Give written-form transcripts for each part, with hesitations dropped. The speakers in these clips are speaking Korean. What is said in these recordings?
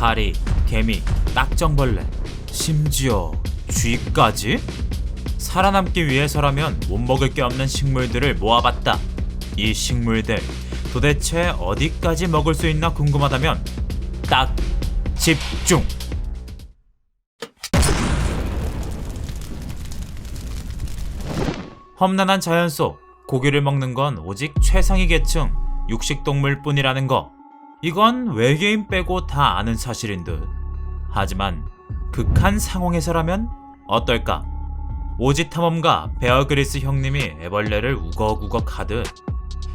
파리, 개미, 딱정벌레, 심지어 쥐까지? 살아남기 위해서라면 못 먹을 게 없는 식물들을 모아봤다. 이 식물들 도대체 어디까지 먹을 수 있나 궁금하다면 딱 집중! 험난한 자연 속 고기를 먹는 건 오직 최상위 계층 육식동물 뿐이라는 거, 이건 외계인 빼고 다 아는 사실인 듯. 하지만 극한 상황에서라면 어떨까? 오지 탐험가 베어 그릴스 형님이 애벌레를 우걱우걱 하듯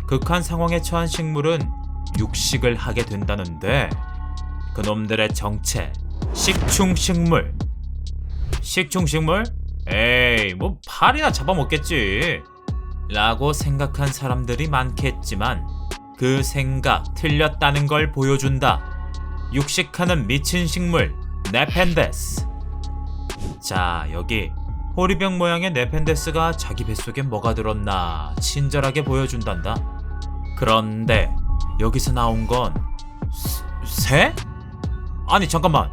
극한 상황에 처한 식물은 육식을 하게 된다는데, 그놈들의 정체 식충식물. 식충식물? 에이, 뭐 파리나 잡아먹겠지 라고 생각한 사람들이 많겠지만 그 생각 틀렸다는 걸 보여준다. 육식하는 미친 식물 네펜데스. 자, 여기 호리병 모양의 네펜데스가 자기 뱃속에 뭐가 들었나 친절하게 보여준단다. 그런데 여기서 나온 건 새? 아니 잠깐만,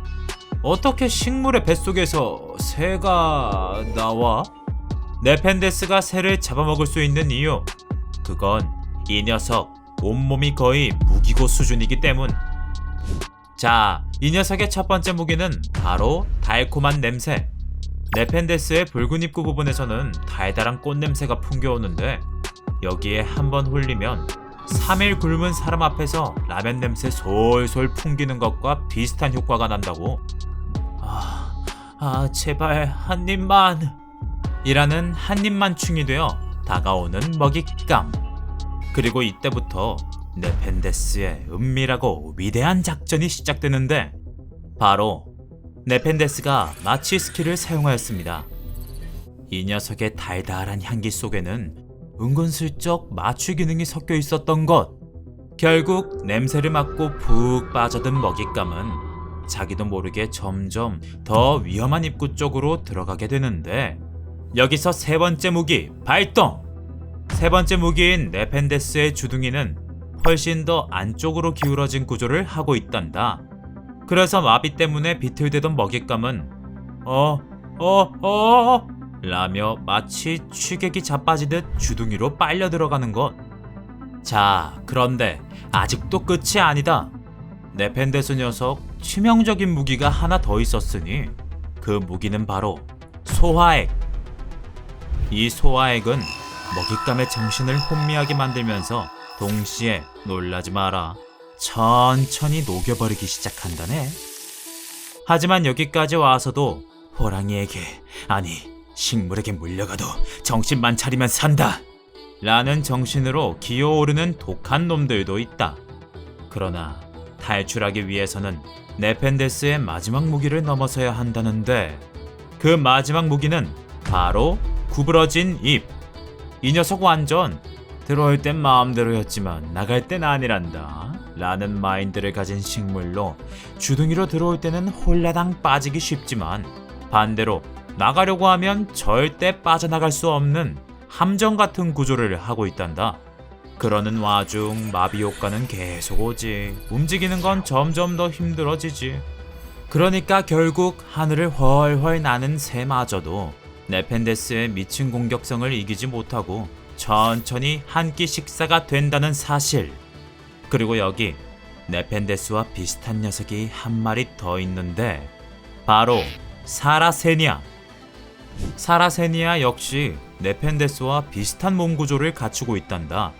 어떻게 식물의 뱃속에서 새가 나와? 네펜데스가 새를 잡아먹을 수 있는 이유, 그건 이 녀석 온몸이 거의 무기고 수준이기 때문. 자, 이 녀석의 첫 번째 무기는 바로 달콤한 냄새. 네펜데스의 붉은 입구 부분에서는 달달한 꽃냄새가 풍겨오는데, 여기에 한번 홀리면 3일 굶은 사람 앞에서 라면 냄새 솔솔 풍기는 것과 비슷한 효과가 난다고. 제발 한 입만 이라는 한입만충이 되어 다가오는 먹잇감. 그리고 이때부터 네펜데스의 은밀하고 위대한 작전이 시작되는데, 바로 네펜데스가 마취 스킬을 사용하였습니다. 이 녀석의 달달한 향기 속에는 은근슬쩍 마취 기능이 섞여 있었던 것. 결국 냄새를 맡고 푹 빠져든 먹잇감은 자기도 모르게 점점 더 위험한 입구 쪽으로 들어가게 되는데, 여기서 세 번째 무기 발동! 세 번째 무기인 네펜데스의 주둥이는 훨씬 더 안쪽으로 기울어진 구조를 하고 있단다. 그래서 마비 때문에 비틀대던 먹잇감은 라며 마치 취객이 자빠지듯 주둥이로 빨려 들어가는 것. 자, 그런데 아직도 끝이 아니다. 네펜데스 녀석 치명적인 무기가 하나 더 있었으니 그 무기는 바로 소화액. 이 소화액은 먹잇감의 정신을 혼미하게 만들면서 동시에 놀라지 마라, 천천히 녹여버리기 시작한다네. 하지만 여기까지 와서도 호랑이에게, 아니 식물에게 물려가도 정신만 차리면 산다 라는 정신으로 기어오르는 독한 놈들도 있다. 그러나 탈출하기 위해서는 네펜데스의 마지막 무기를 넘어서야 한다는데, 그 마지막 무기는 바로 구부러진 입. 이 녀석 완전 들어올 땐 마음대로였지만 나갈 땐 아니란다 라는 마인드를 가진 식물로, 주둥이로 들어올 때는 홀라당 빠지기 쉽지만 반대로 나가려고 하면 절대 빠져나갈 수 없는 함정 같은 구조를 하고 있단다. 그러는 와중 마비 효과는 계속 오지. 움직이는 건 점점 더 힘들어지지. 그러니까 결국 하늘을 훨훨 나는 새마저도 네펜데스의 미친 공격성을 이기지 못하고 천천히 한 끼 식사가 된다는 사실. 그리고 여기 네펜데스와 비슷한 녀석이 한 마리 더 있는데, 바로 사라세니아. 사라세니아 역시 네펜데스와 비슷한 몸 구조를 갖추고 있단다.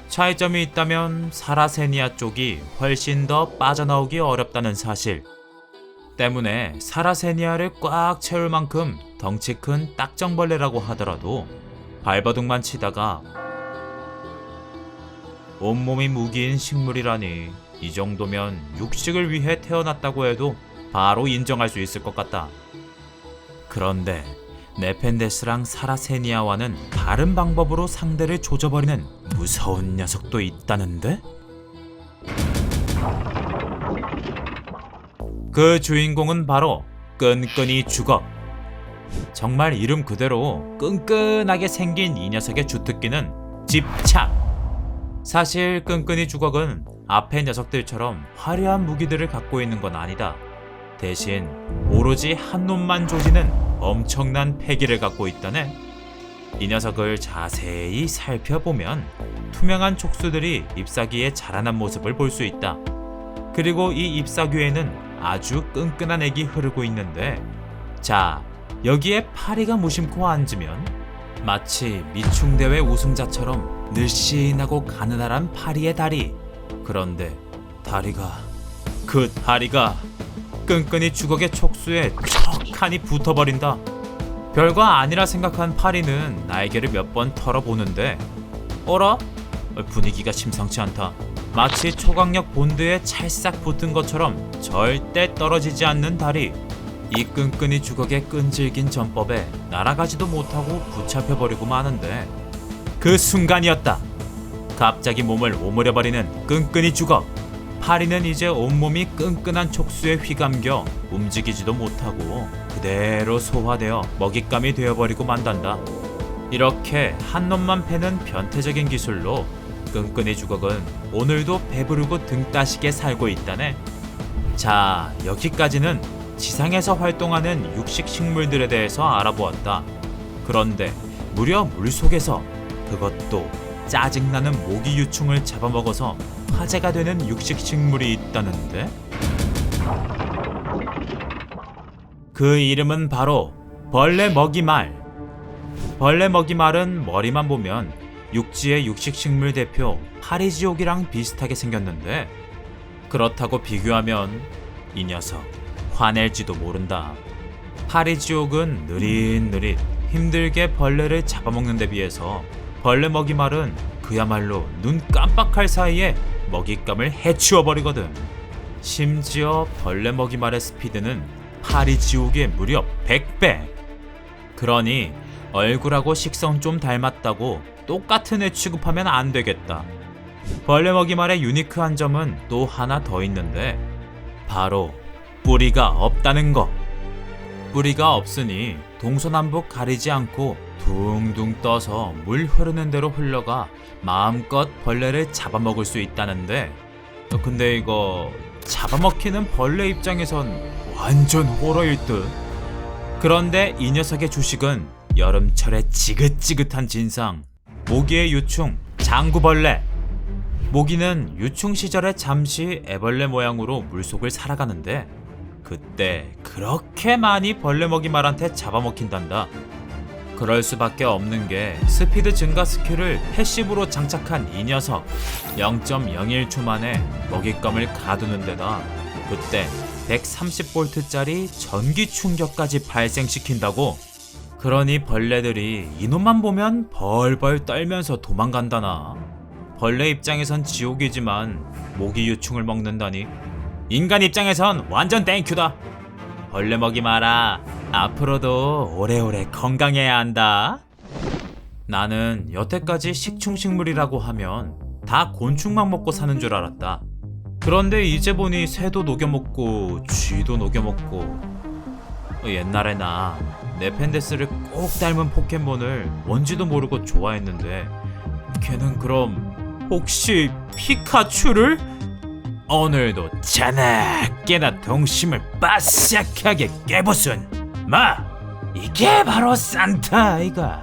차이점이 있다면 사라세니아 쪽이 훨씬 더 빠져나오기 어렵다는 사실 때문에 사라세니아를 꽉 채울 만큼 덩치 큰 딱정벌레라고 하더라도 발버둥만 치다가 온몸이 무기인 식물이라니, 이 정도면 육식을 위해 태어났다고 해도 바로 인정할 수 있을 것 같다. 그런데 네펜데스랑 사라세니아와는 다른 방법으로 상대를 조져버리는 무서운 녀석도 있다는데? 그 주인공은 바로 끈끈이 주걱. 정말 이름 그대로 끈끈하게 생긴 이 녀석의 주특기는 집착. 사실 끈끈이 주걱은 앞의 녀석들처럼 화려한 무기들을 갖고 있는 건 아니다. 대신 오로지 한 놈만 조지는 엄청난 패기를 갖고 있다네. 이 녀석을 자세히 살펴보면 투명한 촉수들이 잎사귀에 자라난 모습을 볼 수 있다. 그리고 이 잎사귀에는 아주 끈끈한 액이 흐르고 있는데, 자, 여기에 파리가 무심코 앉으면 마치 미충대회 우승자처럼 늘씬하고 가느다란 파리의 다리. 그런데 그 다리가 끈끈이 주걱의 촉수에 척하니 붙어버린다. 별거 아니라 생각한 파리는 날개를 몇 번 털어보는데, 어라? 분위기가 심상치 않다. 마치 초강력 본드에 찰싹 붙은 것처럼 절대 떨어지지 않는 다리. 이 끈끈이 주걱의 끈질긴 전법에 날아가지도 못하고 붙잡혀버리고 마는데, 그 순간이었다. 갑자기 몸을 오므려버리는 끈끈이 주걱. 파리는 이제 온몸이 끈끈한 촉수에 휘감겨 움직이지도 못하고 그대로 소화되어 먹잇감이 되어버리고 만단다. 이렇게 한 놈만 패는 변태적인 기술로 끈끈이 주걱은 오늘도 배부르고 등 따시게 살고 있다네. 자, 여기까지는 지상에서 활동하는 육식 식물들에 대해서 알아보았다. 그런데 무려 물속에서, 그것도 짜증나는 모기 유충을 잡아먹어서 화제가 되는 육식 식물이 있다는데? 그 이름은 바로 벌레 먹이말. 벌레 먹이말은 머리만 보면 육지의 육식 식물 대표 파리지옥이랑 비슷하게 생겼는데, 그렇다고 비교하면 이 녀석 화낼지도 모른다. 파리지옥은 느릿느릿 힘들게 벌레를 잡아먹는 데 비해서 벌레 먹이말은 그야말로 눈 깜빡할 사이에 먹잇감을 해치워버리거든. 심지어 벌레 먹이말의 스피드는 파리지옥의 무려 100배. 그러니 얼굴하고 식성 좀 닮았다고 똑같은 애 취급하면 안 되겠다. 벌레 먹이말의 유니크한 점은 또 하나 더 있는데, 바로 뿌리가 없다는 거. 뿌리가 없으니 동서남북 가리지 않고 둥둥 떠서 물 흐르는 대로 흘러가 마음껏 벌레를 잡아먹을 수 있다는데, 근데 이거 잡아먹히는 벌레 입장에선 완전 호러일 듯. 그런데 이 녀석의 주식은 여름철에 지긋지긋한 진상, 모기의 유충 장구벌레. 모기는 유충 시절에 잠시 애벌레 모양으로 물속을 살아가는데, 그때 그렇게 많이 벌레 먹이말한테 잡아먹힌단다. 그럴 수밖에 없는 게 스피드 증가 스킬을 패시브로 장착한 이 녀석. 0.01초 만에 먹잇감을 가두는 데다 그때 130V짜리 전기 충격까지 발생시킨다고. 그러니 벌레들이 이놈만 보면 벌벌 떨면서 도망간다나. 벌레 입장에선 지옥이지만 모기 유충을 먹는다니 인간 입장에선 완전 땡큐다. 벌레 먹이 마라. 앞으로도 오래오래 건강해야 한다. 나는 여태까지 식충식물이라고 하면 다 곤충만 먹고 사는 줄 알았다. 그런데 이제 보니 새도 녹여먹고 쥐도 녹여먹고. 옛날에 나 네펜데스를 꼭 닮은 포켓몬을 뭔지도 모르고 좋아했는데, 걔는 그럼 혹시 피카츄를? 오늘도 자나깨나 동심을 바싹하게 깨보순. 마, 이게 바로 산타 아이가.